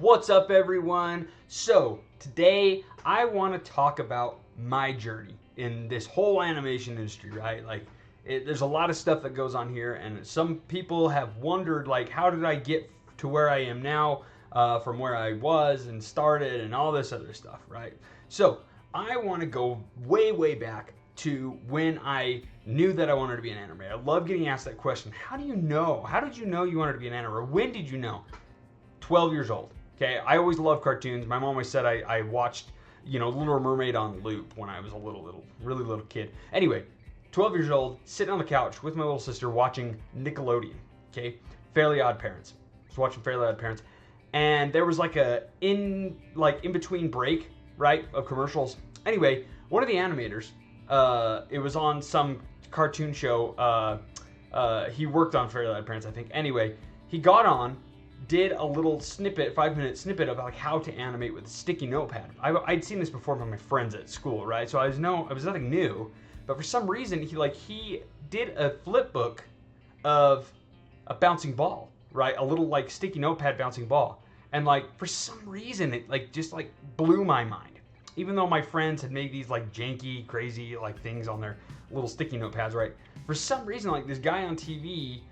What's up, everyone? So today I want to talk about my journey in this whole animation industry, right? There's a lot of stuff that goes on here, and some people have wondered, how did I get to where I am now, from where I was and started, and all this other stuff, right? So I want to go way, way back to when I knew that I wanted to be an animator. I love getting asked that question. How do you know? How did you know you wanted to be an animator? When did you know? 12 years old. Okay, I always loved cartoons. My mom always said I watched, Little Mermaid on loop when I was a really little kid. Anyway, 12 years old, sitting on the couch with my little sister watching Nickelodeon. Okay, Fairly Odd Parents. I was watching Fairly Odd Parents, and there was in between break, right, of commercials. Anyway, one of the animators, it was on some cartoon show. He worked on Fairly Odd Parents, I think. Anyway, he got on, did a little snippet, 5-minute snippet of how to animate with a sticky notepad. I'd seen this before from my friends at school, right? So it was nothing new, but for some reason he did a flip book of a bouncing ball, right? A little sticky notepad bouncing ball, and for some reason it just blew my mind. Even though my friends had made these janky, crazy things on their little sticky notepads, right? For some reason, this guy on TV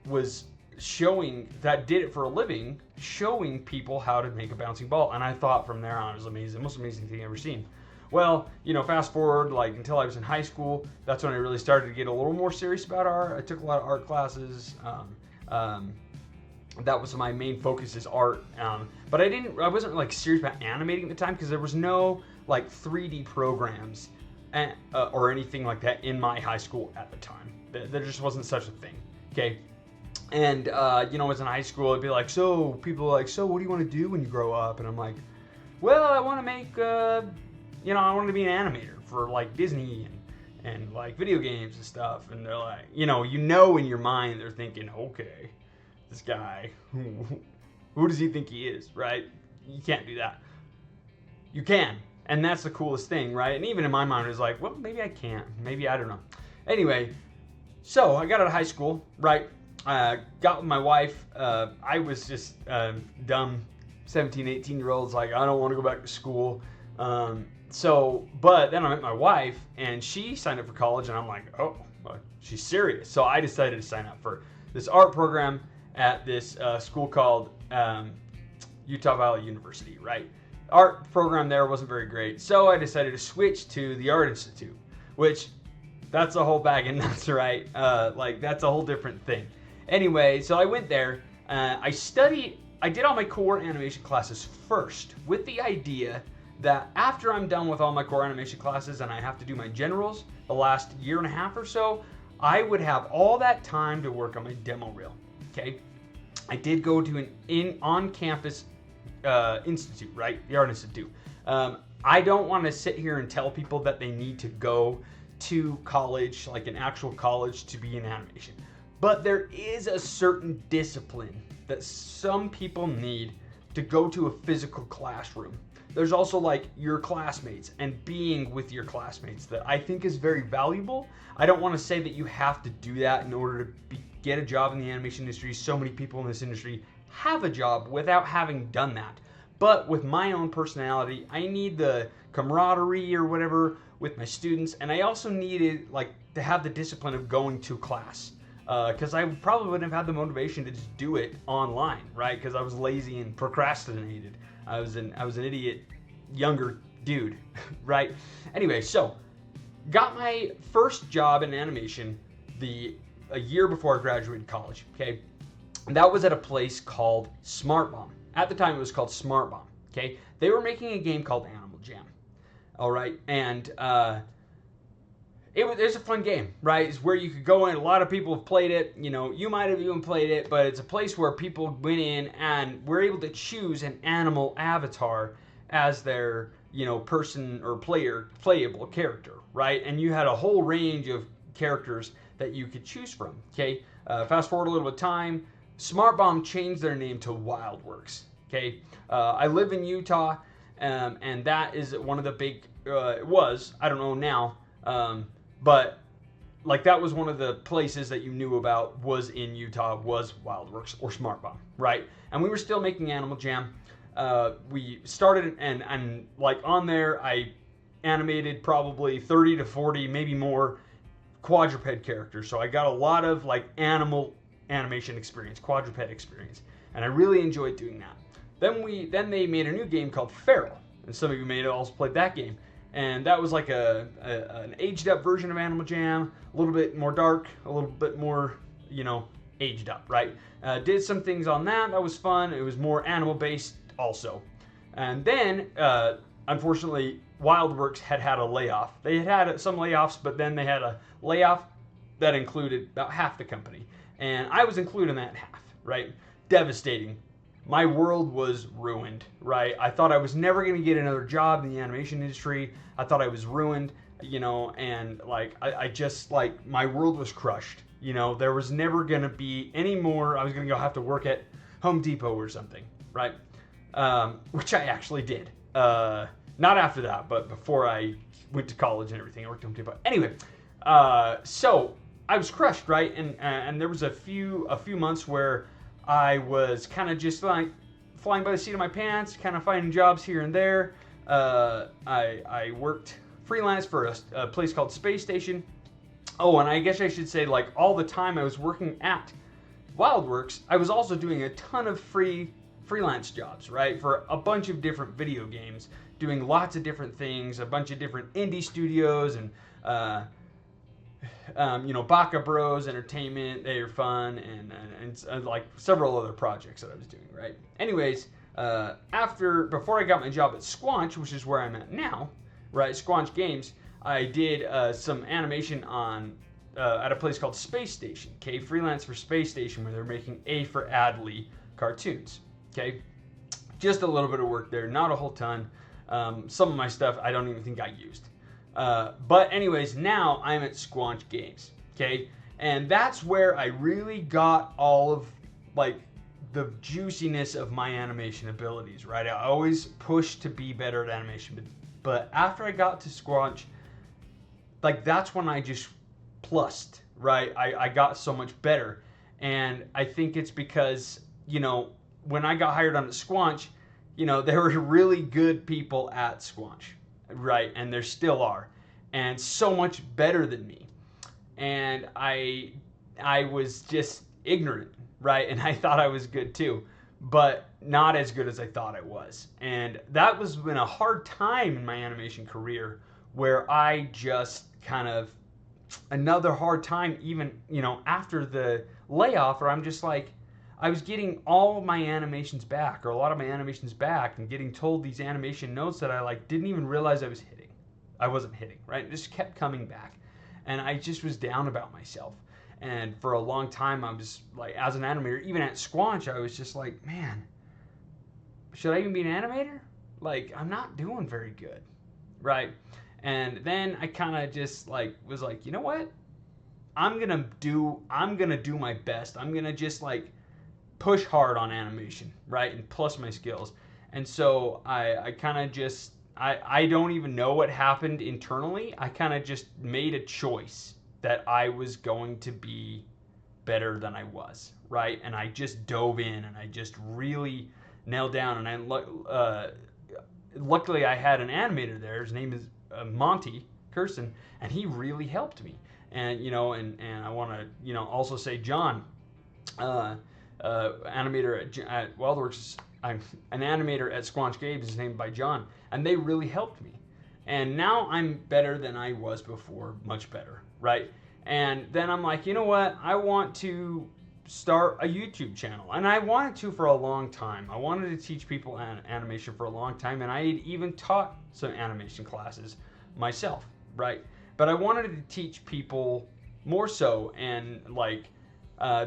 was showing that did it for a living, showing people how to make a bouncing ball. And I thought from there on it was amazing, most amazing thing I've ever seen. Well, fast forward until I was in high school, that's when I really started to get a little more serious about art. I took a lot of art classes. That was my main focus, is art. But I wasn't serious about animating at the time, because there was no 3D programs or anything like that in my high school at the time. There just wasn't such a thing. Okay. And, I was in high school, it'd be so people what do you want to do when you grow up? And I'm well, I want to make, I want to be an animator for Disney and video games and stuff. And they're in your mind, they're thinking, okay, this guy, who does he think he is, right? You can't do that. You can. And that's the coolest thing, right? And even in my mind, it was well, maybe I can't. Maybe, I don't know. Anyway, so I got out of high school, right? Got with my wife. I was just dumb 17, 18-year-olds. I don't want to go back to school. But then I met my wife, and she signed up for college, and I'm oh, well, she's serious. So I decided to sign up for this art program at this school called Utah Valley University, right? Art program there wasn't very great. So I decided to switch to the Art Institute, which that's a whole bag of nuts, right? That's a whole different thing. Anyway, so I went there. I did all my core animation classes first, with the idea that after I'm done with all my core animation classes and I have to do my generals the last year and a half or so, I would have all that time to work on my demo reel. Okay, I did go to an on-campus institute, right? The Art Institute. I don't want to sit here and tell people that they need to go to college, an actual college, to be in animation. But there is a certain discipline that some people need to go to a physical classroom. There's also your classmates and being with your classmates that I think is very valuable. I don't want to say that you have to do that in order to get a job in the animation industry. So many people in this industry have a job without having done that. But with my own personality, I need the camaraderie or whatever with my students, and I also needed to have the discipline of going to class. Because I probably wouldn't have had the motivation to just do it online, right? Because I was lazy and procrastinated. I was an idiot younger dude, right? Anyway, so got my first job in animation a year before I graduated college. Okay, and that was at a place called Smart Bomb. At the time, it was called Smart Bomb. Okay, they were making a game called Animal Jam. All right, and it was a fun game, right? It's where you could go in. A lot of people have played it. You might have even played it, but it's a place where people went in and were able to choose an animal avatar as their, person or playable character, right? And you had a whole range of characters that you could choose from. Okay, fast forward a little bit of time. Smart Bomb changed their name to WildWorks. Okay, I live in Utah, and that is one of the big. It was, I don't know now. But like that was one of the places that you knew about was in Utah was WildWorks or Smart Bomb, right? And we were still making Animal Jam. We started and like on there, I animated probably 30 to 40, maybe more quadruped characters. So I got a lot of like animal animation experience, quadruped experience, and I really enjoyed doing that. Then they made a new game called Feral, and some of you may have also played that game. And that was like an aged up version of Animal Jam, a little bit more dark, a little bit more, aged up, right? Did some things on that. That was fun. It was more animal based also. And then, unfortunately, WildWorks had a layoff. They had some layoffs, but then they had a layoff that included about half the company. And I was included in that half, right? Devastating. My world was ruined, right? I thought I was never going to get another job in the animation industry. I thought I was ruined, and like, I just, like, my world was crushed. There was never going to be any more. I was going to go have to work at Home Depot or something, right? Which I actually did. Not after that, but before I went to college and everything, I worked at Home Depot. Anyway, so I was crushed, right? And there was a few months where I was kind of just like flying by the seat of my pants, kind of finding jobs here and there. I worked freelance for a place called Space Station. Oh, and I guess I should say, like, all the time I was working at WildWorks, I was also doing a ton of freelance jobs, right? For a bunch of different video games, doing lots of different things, a bunch of different indie studios, and Baka Bros Entertainment, they are fun, and like several other projects that I was doing, right? Anyways, before I got my job at Squanch, which is where I'm at now, right? Squanch Games, I did some animation at a place called Space Station, okay? Freelance for Space Station, where they're making A for Adley cartoons, okay? Just a little bit of work there, not a whole ton. Some of my stuff I don't even think I used. But anyways, now I'm at Squanch Games, okay? And that's where I really got all of, like, the juiciness of my animation abilities, right? I always pushed to be better at animation. But after I got to Squanch, like, that's when I just plussed, right? I got so much better. And I think it's because, when I got hired on at Squanch, there were really good people at Squanch, right? And there still are, and so much better than me. And I was just ignorant, right? And I thought I was good too, but not as good as I thought I was. And that was been a hard time in my animation career, where I just kind of, another hard time even, after the layoff, where I'm just like, I was getting all of my animations back, or a lot of my animations back, and getting told these animation notes that I didn't even realize I wasn't hitting, right? It just kept coming back. And I just was down about myself. And for a long time, I was like, as an animator, even at Squanch, I was just like, man, should I even be an animator? Like, I'm not doing very good, right? And then I kind of just was like, you know what? I'm gonna do my best. I'm gonna just push hard on animation, right? And plus my skills. And so I kind of just, I don't even know what happened internally. I kind of just made a choice that I was going to be better than I was, right? And I just dove in, and I just really nailed down. And luckily I had an animator there. His name is Monty Kirsten, and he really helped me. And and I want to also say John, animator at WildWorks. I'm an animator at Squanch Games, is named by John, and they really helped me. And now I'm better than I was before, much better, right? And then I'm like, you know what? I want to start a YouTube channel, and I wanted to for a long time. I wanted to teach people animation for a long time, and I had even taught some animation classes myself, right? But I wanted to teach people more so, and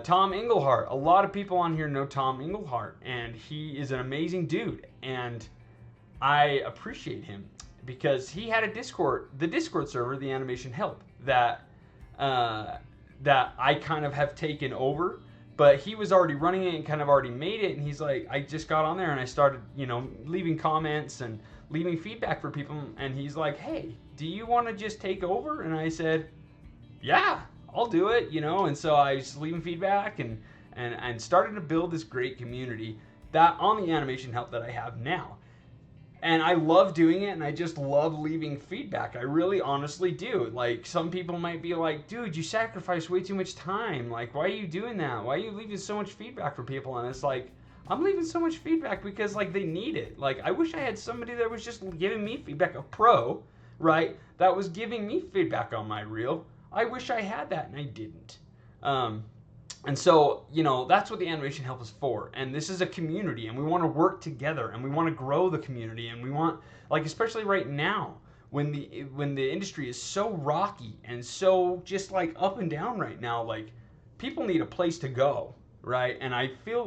Tom Englehart. A lot of people on here know Tom Englehart, and he is an amazing dude, and I appreciate him because he had the Discord server, the Animation Help, that I kind of have taken over, but he was already running it and kind of already made it, and he's like, I just got on there and I started, leaving comments and leaving feedback for people, and he's like, hey, do you want to just take over? And I said, yeah, I'll do it, you know. And so I was leaving feedback and started to build this great community that on the animation help that I have now. And I love doing it, and I just love leaving feedback. I really honestly do. Like, some people might be like, dude, you sacrifice way too much time. Like, why are you doing that? Why are you leaving so much feedback for people? And it's like, I'm leaving so much feedback because, like, they need it. Like, I wish I had somebody that was just giving me feedback, a pro, right, that was giving me feedback on my reel. I wish I had that, and I didn't. And so, you know, that's what the animation help is for. And this is a community, and we want to work together, and we want to grow the community, and we want, like, especially right now when the industry is so rocky and so just like up and down right now, like, people need a place to go, right? And I feel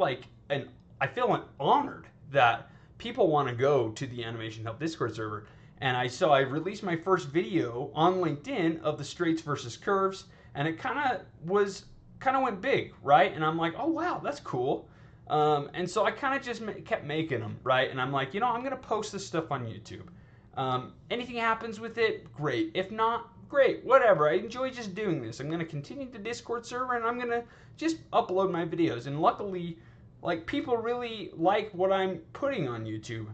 honored that people want to go to the Animation Help Discord server. And I released my first video on LinkedIn of the straights versus curves, and it kind of went big, right? And I'm like, oh wow, that's cool. And so I kind of just kept making them, right? And I'm like, you know, I'm gonna post this stuff on YouTube. Anything happens with it, great. If not, great, whatever. I enjoy just doing this. I'm gonna continue the Discord server, and I'm gonna just upload my videos. And luckily, like, people really like what I'm putting on YouTube.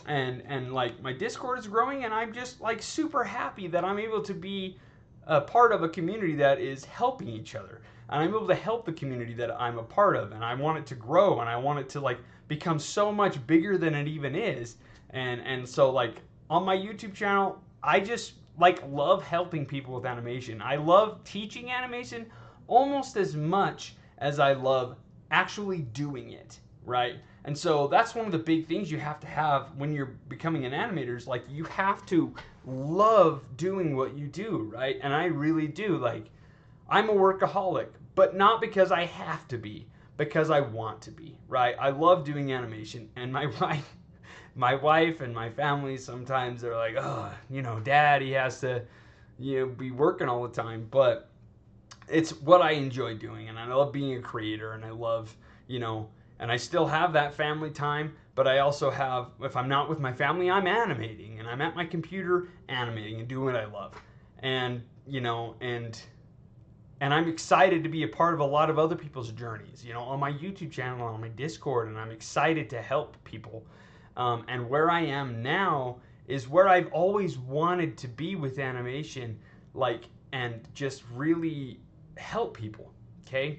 And like, my Discord is growing, and I'm just like super happy that I'm able to be a part of a community that is helping each other. And I'm able to help the community that I'm a part of, and I want it to grow, and I want it to like become so much bigger than it even is. And so, like, on my YouTube channel, I just like love helping people with animation. I love teaching animation almost as much as I love actually doing it, right? And so that's one of the big things you have to have when you're becoming an animator, is like, you have to love doing what you do, right? And I really do. Like, I'm a workaholic, but not because I have to be, because I want to be, right? I love doing animation, and my wife and my family sometimes they're like, oh, you know, Dad, he has to, you know, be working all the time. But it's what I enjoy doing, and I love being a creator, and I love, you know, and I still have that family time, but I also have, if I'm not with my family, I'm animating, and I'm at my computer animating and doing what I love. And, you know, and I'm excited to be a part of a lot of other people's journeys, you know, on my YouTube channel, on my Discord, and I'm excited to help people. And where I am now is where I've always wanted to be with animation, like, and just really help people, okay?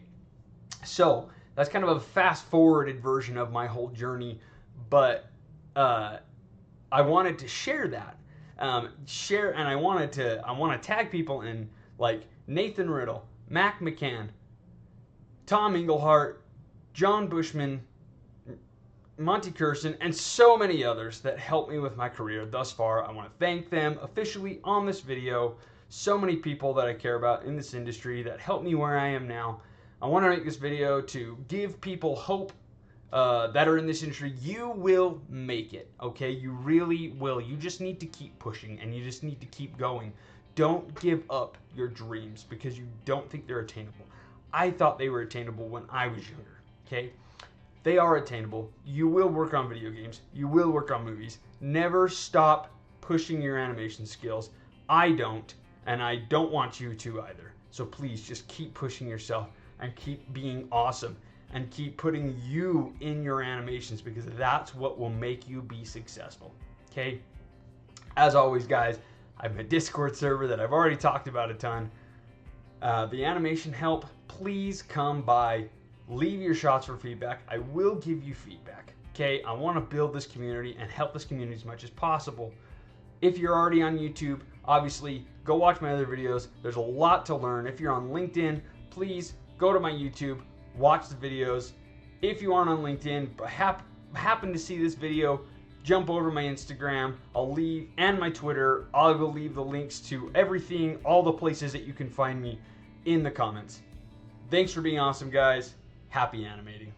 So that's kind of a fast-forwarded version of my whole journey, but I wanted to share that. And I want to tag people in, like, Nathan Riddle, Mac McCann, Tom Englehart, John Bushman, Monty Kirsten, and so many others that helped me with my career thus far. I want to thank them officially on this video. So many people that I care about in this industry that helped me where I am now. I want to make this video to give people hope that are in this industry. You will make it, okay? You really will. You just need to keep pushing, and you just need to keep going. Don't give up your dreams because you don't think they're attainable. I thought they were attainable when I was younger, okay? They are attainable. You will work on video games. You will work on movies. Never stop pushing your animation skills. I don't, and I don't want you to either. So please just keep pushing yourself and keep being awesome and keep putting you in your animations, because that's what will make you be successful, okay? As always, guys, I have a Discord server that I've already talked about a ton. The animation help, please come by. Leave your shots for feedback. I will give you feedback, okay? I want to build this community and help this community as much as possible. If you're already on YouTube, obviously, go watch my other videos. There's a lot to learn. If you're on LinkedIn, please go to my YouTube, watch the videos. If you aren't on LinkedIn, but happen to see this video, jump over to my Instagram, and my Twitter. I will leave the links to everything, all the places that you can find me in the comments. Thanks for being awesome, guys. Happy animating.